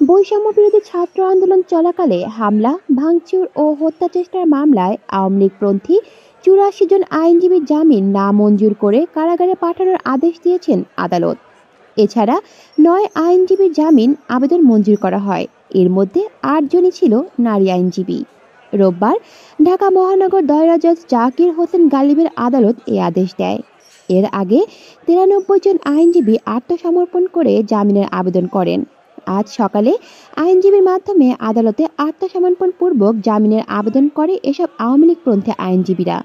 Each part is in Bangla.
বৈষম্য বিরোধী ছাত্র আন্দোলন চলাকালে হামলা, ভাঙচুর ও হত্যা চেষ্টার মামলায় আওয়ামী লীগপন্থী ৮৪ জন আইনজীবীর জামিন নামঞ্জুর করে কারাগারে পাঠানোর আদেশ দিয়েছেন আদালত। এছাড়া ৯ আইনজীবীর জামিন আবেদন মঞ্জুর করা হয়। এর মধ্যে ৮ জনই ছিল নারী আইনজীবী। রোববার ঢাকা মহানগর দায়রা জজ জাকির হোসেন গালিবের আদালত এ আদেশ দেয়। এর আগে ৯৩ জন আইনজীবী আত্মসমর্পণ করে জামিনের আবেদন করেন। আজ সকালে আইনজীবীর মাধ্যমে আদালতে আত্মসমর্পণ পূর্বক জামিনের আবেদন করে এসব আওয়ামী লীগপন্থী আইনজীবীরা।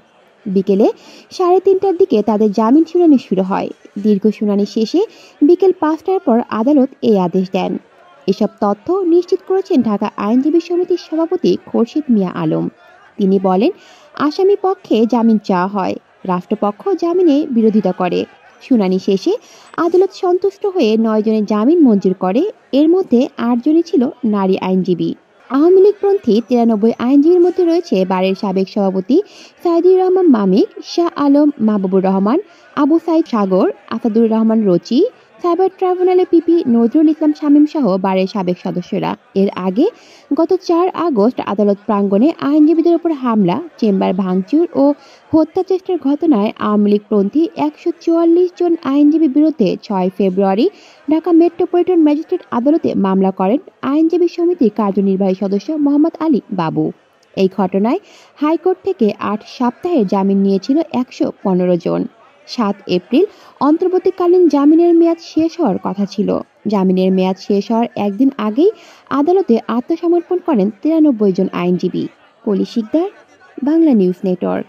বিকেলে ৩:৩০টার দিকে তাদের জামিন শুনানি শুরু হয়। দীর্ঘ শুনানি শেষে বিকেল ৫টার পর আদালত এই আদেশ দেন। এসব তথ্য নিশ্চিত করেছেন ঢাকা আইনজীবী সমিতির সভাপতি খোরশেদ মিয়া আলম। তিনি বলেন, আসামি পক্ষে জামিন চাওয়া হয়, রাষ্ট্রপক্ষ জামিনে বিরোধিতা করে। শুনানি শেষে আদালত সন্তুষ্ট হয়ে ৯ জনের জামিন মঞ্জুর করে। এর মধ্যে ৮ জনই ছিল নারী আইনজীবী। আওয়ামী লীগপন্থী ৯৩ আইনজীবীর মধ্যে রয়েছে বারের সাবেক সভাপতি সাইদুর রহমান মামিক, শাহ আলম, মাহবুবুর রহমান, আবু সাইদ সাগর, আসাদুর রহমান রচি, সাইবার ট্রাইব্যুনালের পিপি নজরুল ইসলাম শামীম সহ বারের সাবেক সদস্যরা। এর আগে গত ৪ আগস্ট আদালত প্রাঙ্গণে আইনজীবীদের উপর হামলা, চেম্বার ভাঙচুর ও হত্যা চেষ্টার ঘটনায় আওয়ামী লীগপন্থী ১৪৪ জন আইনজীবীর বিরুদ্ধে ৬ ফেব্রুয়ারি ঢাকা মেট্রোপলিটন ম্যাজিস্ট্রেট আদালতে মামলা করেন আইনজীবী সমিতির কার্যনির্বাহী সদস্য মোহাম্মদ আলী বাবু। এই ঘটনায় হাইকোর্ট থেকে ৮ সপ্তাহের জামিন নিয়েছিল ১১৫ জন। ৭ এপ্রিল অন্তর্বর্তীকালীন জামিনের মেয়াদ শেষ হওয়ার কথা ছিল। জামিনের মেয়াদ শেষ হওয়ার একদিন আগেই আদালতে আত্মসমর্পণ করেন ৯৩ জন আইনজীবী। পলি শিকদার, বাংলা নিউজ নেটওয়ার্ক।